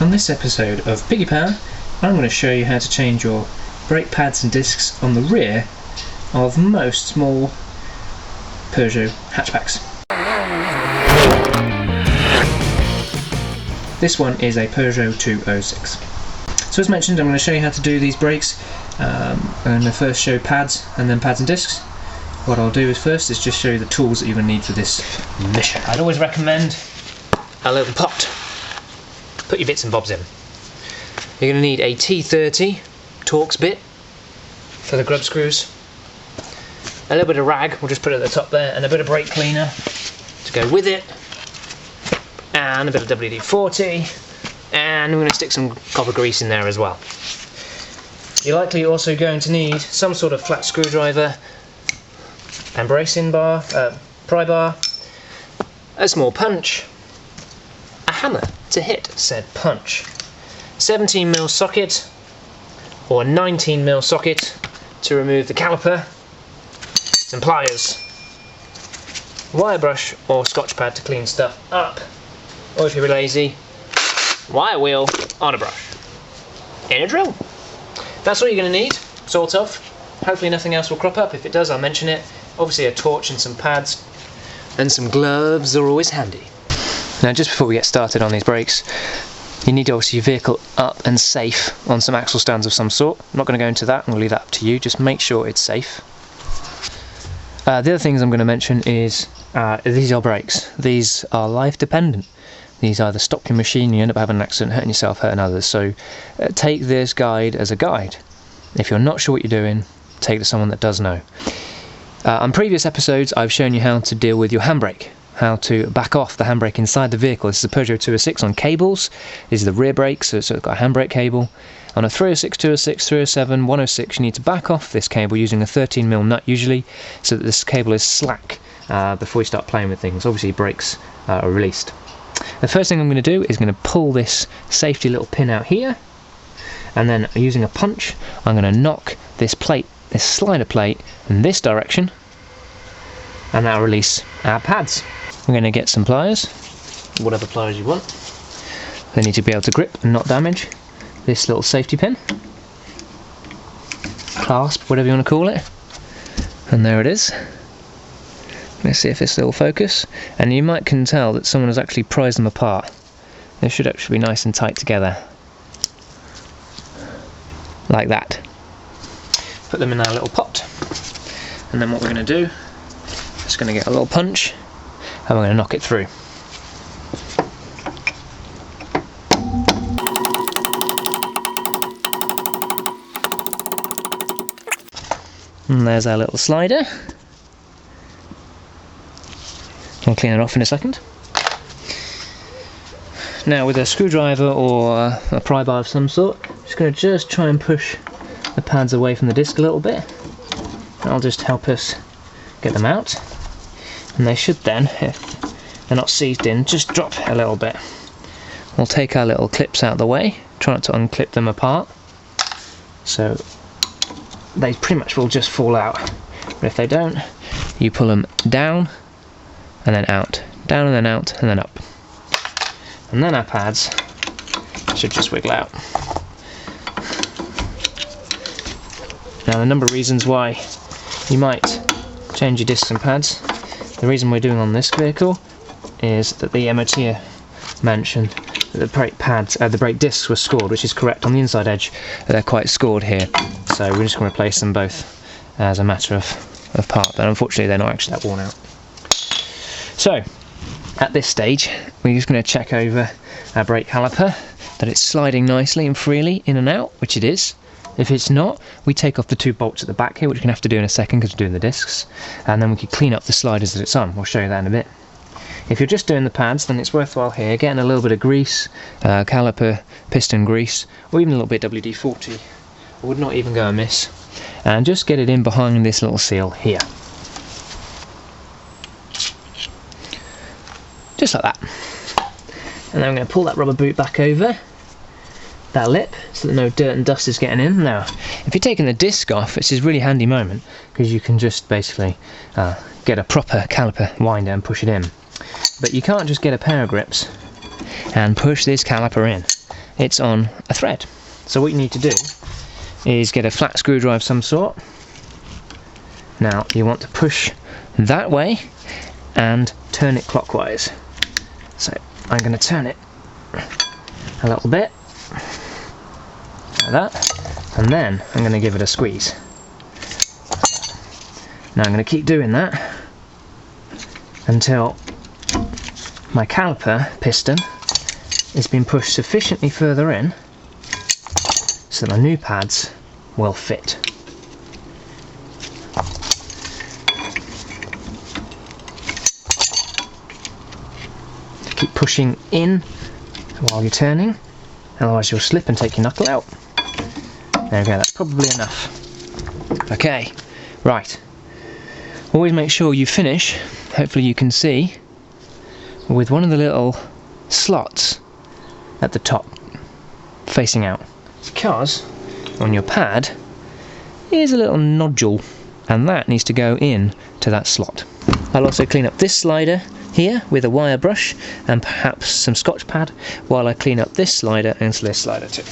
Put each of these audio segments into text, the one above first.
On this episode of Piggy Power, I'm going to show you how to change your brake pads and discs on the rear of most small Peugeot hatchbacks. This one is a Peugeot 206. So as mentioned, I'm going to show you how to do these brakes. I'm going to first show pads and then pads and discs. What I'll do is first just show you the tools that you're going to need for this mission. I'd always recommend a little pot. Put your bits and bobs in. You're going to need a T30 Torx bit for the grub screws, a little bit of rag, we'll just put it at the top there, and a bit of brake cleaner to go with it, and a bit of WD-40, and we're going to stick some copper grease in there as well. You're likely also going to need some sort of flat screwdriver, and bracing bar, pry bar, a small punch, a hammer to hit said punch, 17mm socket or 19mm socket to remove the caliper, some pliers, wire brush or scotch pad to clean stuff up, or if you're lazy, wire wheel on a brush, and a drill. That's all you're going to need, sort of. Hopefully nothing else will crop up. If it does, I'll mention it. Obviously a torch and some pads and some gloves are always handy. Now just before we get started on these brakes, you need obviously your vehicle up and safe on some axle stands of some sort. I'm not going to go into that, I'm going to leave that up to you, just make sure it's safe. The other things I'm going to mention is, these are brakes. These are life dependent. These either stop your machine, you end up having an accident, hurting yourself, hurting others, so take this guide as a guide. If you're not sure what you're doing, take it to someone that does know. On previous episodes I've shown you how to deal with your handbrake, how to back off the handbrake inside the vehicle. This is a Peugeot 206 on cables. These are the rear brakes, so it's got a handbrake cable. On a 306, 206, 307, 106 you need to back off this cable using a 13mm nut usually, so that this cable is slack before you start playing with things. Obviously brakes are released. The first thing I'm going to do is going to pull this safety little pin out here, and then using a punch I'm going to knock this plate, this slider plate, in this direction, and that'll release our pads. We're going to get some pliers, whatever pliers you want. They need to be able to grip and not damage this little safety pin, clasp, whatever you want to call it, and there it is. Let's see if this will focus, and you can tell that someone has actually prized them apart. They should actually be nice and tight together, like that. Put them in our little pot, and then what we're going to do is going to get a little punch and we're going to knock it through. And there's our little slider. I'll clean it off in a second. Now with a screwdriver or a pry bar of some sort, I'm just going to try and push the pads away from the disc a little bit. That'll just help us get them out, and they should then, if they're not seized in, just drop a little bit. We'll take our little clips out of the way, try not to unclip them apart, so they pretty much will just fall out. But if they don't, you pull them down and then out, down and then out and then up, and then our pads should just wiggle out. Now, a number of reasons why you might change your discs and pads. The reason we're doing on this vehicle is that the MOT mentioned that the brake pads, the brake discs were scored, which is correct. On the inside edge, they're quite scored here, so we're just going to replace them both as a matter of part. But unfortunately, they're not actually that worn out. So, at this stage, we're just going to check over our brake caliper that it's sliding nicely and freely in and out, which it is. If it's not, we take off the two bolts at the back here, which we're going to have to do in a second because we're doing the discs, and then we can clean up the sliders that it's on. We'll show you that in a bit. If you're just doing the pads, then it's worthwhile here getting a little bit of grease, caliper, piston grease, or even a little bit of WD-40. I would not even go amiss. And just get it in behind this little seal here. Just like that. And then I'm going to pull that rubber boot back over that lip so that no dirt and dust is getting in. Now, if you're taking the disc off, it's a really handy moment because you can just basically get a proper caliper winder and push it in. But you can't just get a pair of grips and push this caliper in. it's on a thread. So what you need to do is get a flat screwdriver of some sort. Now you want to push that way and turn it clockwise. So I'm going to turn it a little bit like that, and then I'm going to give it a squeeze. Now I'm going to keep doing that until my caliper piston has been pushed sufficiently further in so that my new pads will fit. Keep pushing in while you're turning, otherwise you'll slip and take your knuckle out. There we go, that's probably enough. Okay, right. Always make sure you finish, hopefully you can see, with one of the little slots at the top, facing out. Because on your pad is a little nodule, and that needs to go in to that slot. I'll also clean up this slider here with a wire brush and perhaps some Scotch pad while I clean up this slider and this slider too.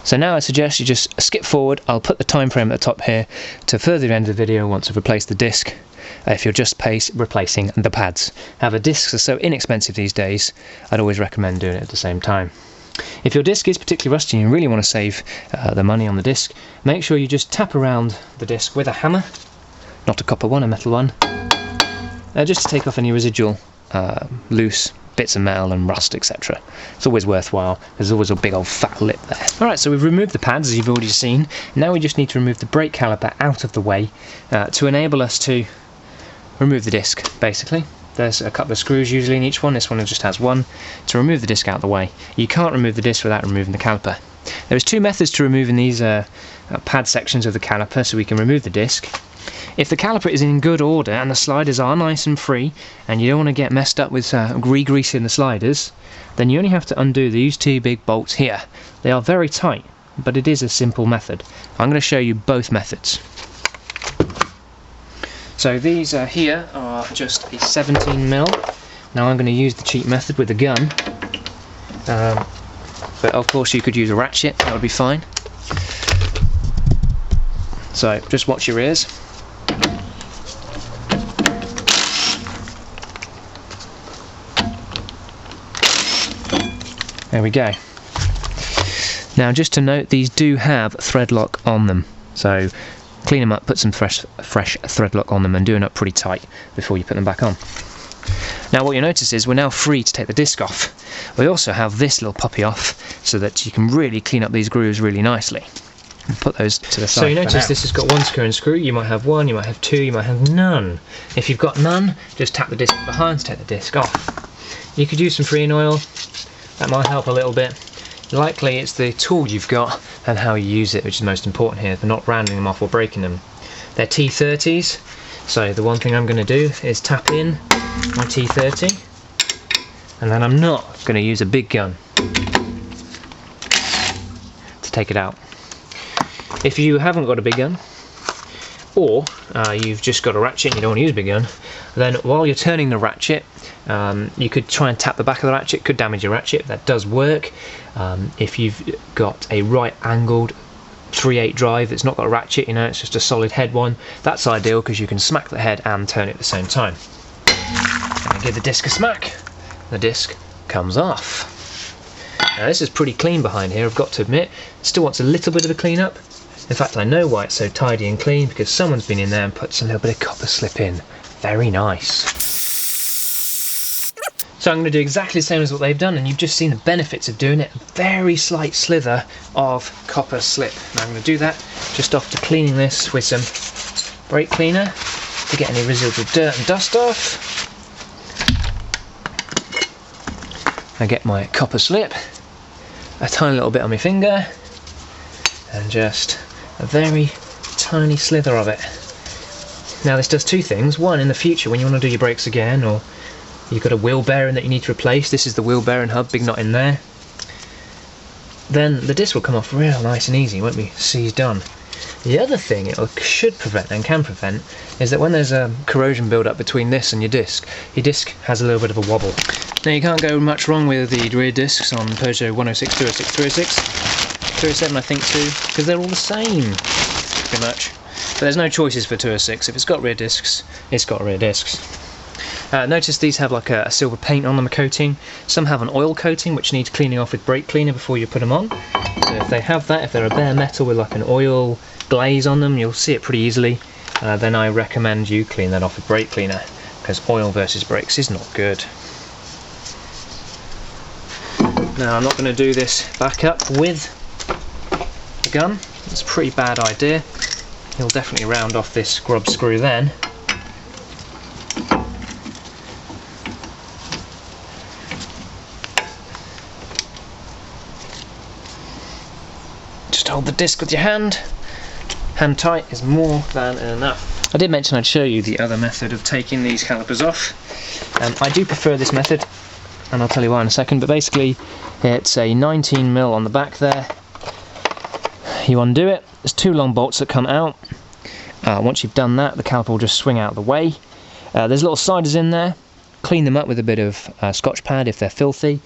So now I suggest you just skip forward. I'll put the time frame at the top here to further the end of the video once I've replaced the disc. If you're just replacing the pads. However, discs are so inexpensive these days, I'd always recommend doing it at the same time. If your disc is particularly rusty and you really want to save the money on the disc, make sure you just tap around the disc with a hammer, not a copper one, a metal one, just to take off any residual loose bits of metal and rust, etc. It's always worthwhile. There's always a big old fat lip there. Alright, so we've removed the pads as you've already seen. Now we just need to remove the brake caliper out of the way to enable us to remove the disc, basically. There's a couple of screws usually in each one. This one just has one. To remove the disc out of the way. You can't remove the disc without removing the caliper. There's two methods to removing these pad sections of the caliper so we can remove the disc. If the caliper is in good order and the sliders are nice and free and you don't want to get messed up with re-greasing the sliders, then you only have to undo these two big bolts here. They are very tight, but it is a simple method. I'm going to show you both methods. So these here are just a 17mm. Now I'm going to use the cheap method with a gun, but of course you could use a ratchet, that would be fine. So just watch your ears. There we go. Now just to note, these do have thread lock on them, so clean them up, put some fresh thread lock on them and do them up pretty tight before you put them back on. Now what you'll notice is we're now free to take the disc off. We also have this little puppy off so that you can really clean up these grooves really nicely. And put those to the side. So you notice this has got one screw and screw. You might have one, you might have two, you might have none. If you've got none, just tap the disc behind to take the disc off. You could use some freon oil, that might help a little bit. Likely it's the tool you've got and how you use it which is most important here. They're not rounding them off or breaking them. They're T30s, so the one thing I'm going to do is tap in my T30, and then I'm not going to use a big gun to take it out. If you haven't got a big gun, or you've just got a ratchet and you don't want to use a big gun, then while you're turning the ratchet, you could try and tap the back of the ratchet. It could damage your ratchet. That does work. If you've got a right angled 3/8 drive that's not got a ratchet, you know, it's just a solid head one, that's ideal because you can smack the head and turn it at the same time. And give the disc a smack, the disc comes off. Now this is pretty clean behind here, I've got to admit. It still wants a little bit of a clean up. In fact, I know why it's so tidy and clean, because someone's been in there and put some little bit of copper slip in. Very nice. So I'm going to do exactly the same as what they've done, and you've just seen the benefits of doing it. A very slight slither of copper slip. Now I'm going to do that just after cleaning this with some brake cleaner to get any residual dirt and dust off. I get my copper slip, a tiny little bit on my finger, and just a very tiny slither of it. Now this does two things. One, in the future when you want to do your brakes again, or you've got a wheel bearing that you need to replace, this is the wheel bearing hub, big knot in there, then the disc will come off real nice and easy, won't be seized on. The other thing it should prevent and can prevent is that when there's a corrosion build up between this and your disc has a little bit of a wobble. Now you can't go much wrong with the rear discs on Peugeot 106, 206, 306, 307 I think too, because they're all the same pretty much. But there's no choices for 206. If it's got rear discs, it's got rear discs. Notice these have like a silver paint on them, a coating. Some have an oil coating which needs cleaning off with brake cleaner before you put them on. So if they have that, if they're a bare metal with like an oil glaze on them, you'll see it pretty easily. Then I recommend you clean that off with brake cleaner, because oil versus brakes is not good. Now I'm not going to do this back up with the gun. It's a pretty bad idea. You'll definitely round off this grub screw then. Just hold the disc with your hand. Hand tight is more than enough. I did mention I'd show you the other method of taking these calipers off. I do prefer this method, and I'll tell you why in a second, but basically it's a 19mm on the back there. You undo it, there's 2 long bolts that come out. Once you've done that, the caliper will just swing out of the way. There's little sliders in there. Clean them up with a bit of Scotch pad if they're filthy,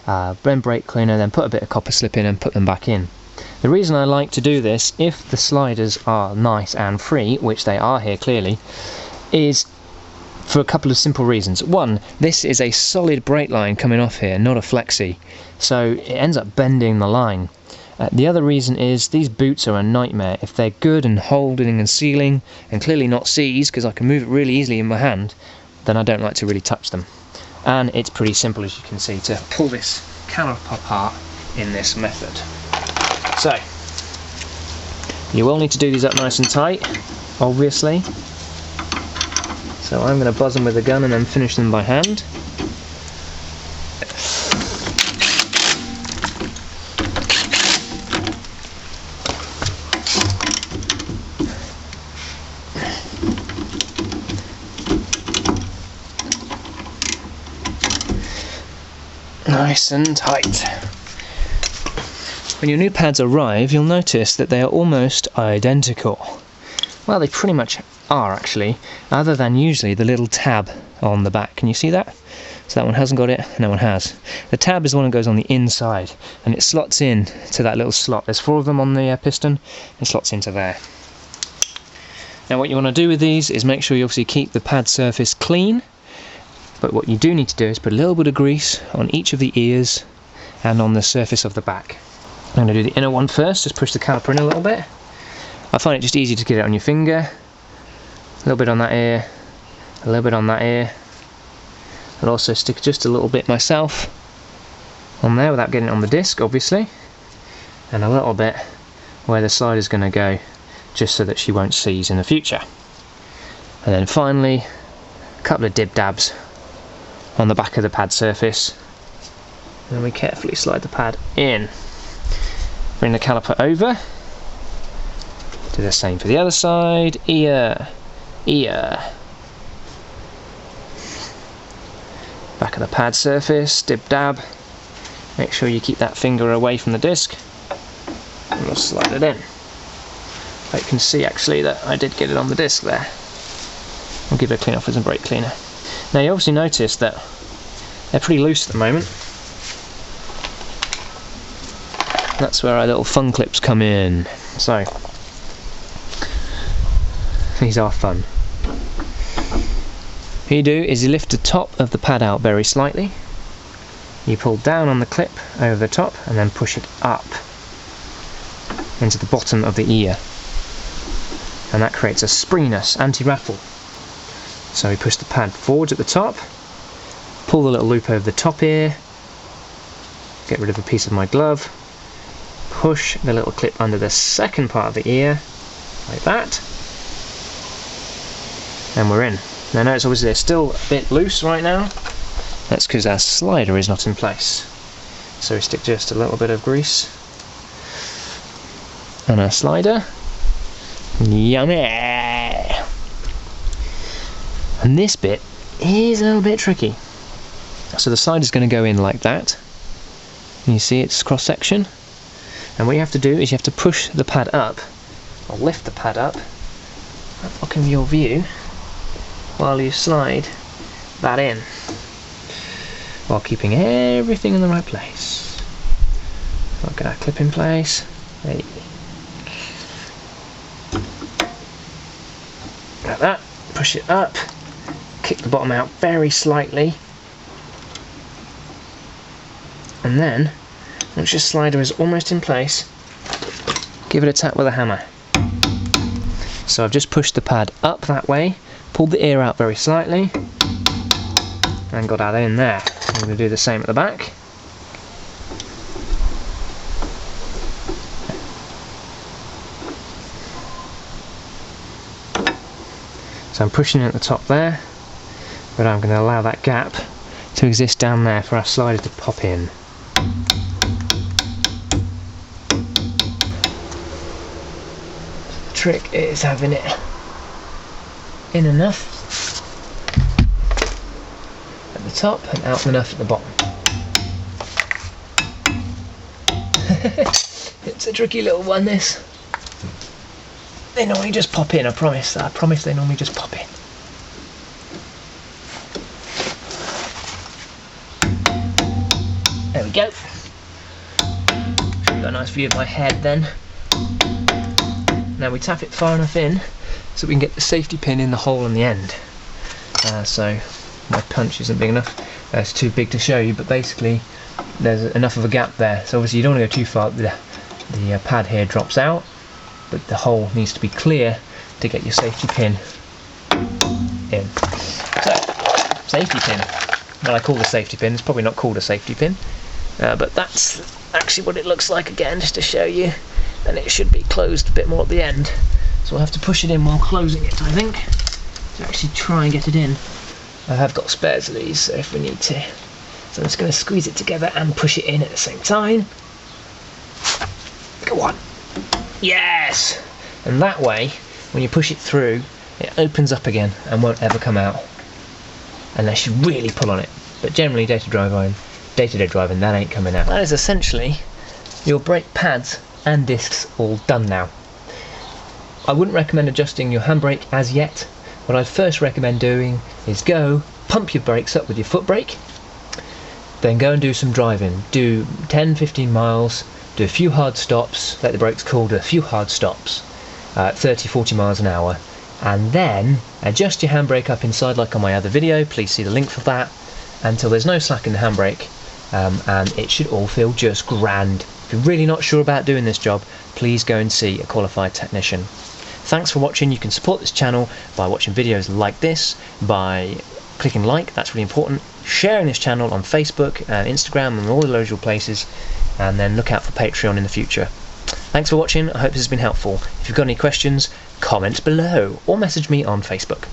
then brake cleaner, then put a bit of copper slip in and put them back in. The reason I like to do this, if the sliders are nice and free, which they are here clearly, is for a couple of simple reasons. One, this is a solid brake line coming off here, not a flexi, so it ends up bending the line. The other reason is these boots are a nightmare. If they're good and holding and sealing, and clearly not seized, because I can move it really easily in my hand, then I don't like to really touch them. And it's pretty simple, as you can see, to pull this caliper apart in this method. So, you will need to do these up nice and tight, obviously. So I'm going to buzz them with a gun and then finish them by hand. Nice and tight. When your new pads arrive, you'll notice that they are almost identical. Well, they pretty much are actually, other than usually the little tab on the back. Can you see that? So that one hasn't got it, and that one has. The tab is the one that goes on the inside, and it slots in to that little slot. There's 4 of them on the piston, and slots into there. Now what you want to do with these is make sure you obviously keep the pad surface clean, but what you do need to do is put a little bit of grease on each of the ears and on the surface of the back. I'm going to do the inner one first, just push the caliper in a little bit. I find it just easy to get it on your finger. A little bit on that ear, a little bit on that ear. I'll also stick just a little bit myself on there without getting it on the disc, obviously. And a little bit where the slider's going to go, just so that she won't seize in the future. And then finally, a couple of dib dabs on the back of the pad surface. And then we carefully slide the pad in. Bring the caliper over. Do the same for the other side. Ear, ear. Back of the pad surface, dib dab. Make sure you keep that finger away from the disc. And we'll slide it in. You can see actually that I did get it on the disc there. I'll give it a clean off with some brake cleaner. Now you obviously notice that they're pretty loose at the moment. That's where our little fun clips come in. So, these are fun. What you do is you lift the top of the pad out very slightly. You pull down on the clip over the top and then push it up into the bottom of the ear. And that creates a springiness, anti-rattle. So we push the pad forwards at the top, pull the little loop over the top ear, get rid of a piece of my glove, push the little clip under the second part of the ear, like that, and we're in. Now notice obviously they're still a bit loose right now. That's because our slider is not in place. So we stick just a little bit of grease on our slider. Yummy! And this bit is a little bit tricky. So the side is going to go in like that. You see its cross section. And what you have to do is you have to push the pad up I'll lift the pad up, blocking your view, while you slide that in, while keeping everything in the right place. I'll get our clip in place. Hey. Like that. Push it up, kick the bottom out very slightly, and then once your slider is almost in place, give it a tap with a hammer. So I've just pushed the pad up that way, pulled the ear out very slightly, and got that in there. I'm going to do the same at the back. So I'm pushing it at the top there, but I'm going to allow that gap to exist down there for our slider to pop in. The trick is having it in enough at the top and out enough at the bottom. It's a tricky little one, this. They normally just pop in, I promise they normally just pop in. There we go. Got a nice view of my head then. Now we tap it far enough in so we can get the safety pin in the hole in the end. So my punch isn't big enough, it's too big to show you, but basically there's enough of a gap there. So obviously you don't want to go too far, the pad here drops out, but the hole needs to be clear to get your safety pin in. So, safety pin. Well, I call the safety pin, it's probably not called a safety pin, but that's actually what it looks like again, just to show you. And it should be closed a bit more at the end. So I'll have to push it in while closing it, I think, to actually try and get it in. I have got spares of these, so if we need to. So I'm just going to squeeze it together and push it in at the same time. Go on. Yes! And that way, when you push it through, it opens up again and won't ever come out. Unless you really pull on it. But generally, day-to-day driving, that ain't coming out. That is essentially your brake pads and discs all done now. I wouldn't recommend adjusting your handbrake as yet. What I'd first recommend doing is go pump your brakes up with your foot brake, then go and do some driving. Do 10-15 miles, do a few hard stops, let the brakes cool, do a few hard stops at 30-40 miles an hour, and then adjust your handbrake up inside like on my other video, please see the link for that, until there's no slack in the handbrake, and it should all feel just grand. If you're really not sure about doing this job, please go and see a qualified technician. Thanks for watching. You can support this channel by watching videos like this, by clicking like, that's really important, sharing this channel on Facebook and Instagram and all the usual places, and then look out for Patreon in the future. Thanks for watching, I hope this has been helpful. If you've got any questions, comment below or message me on Facebook.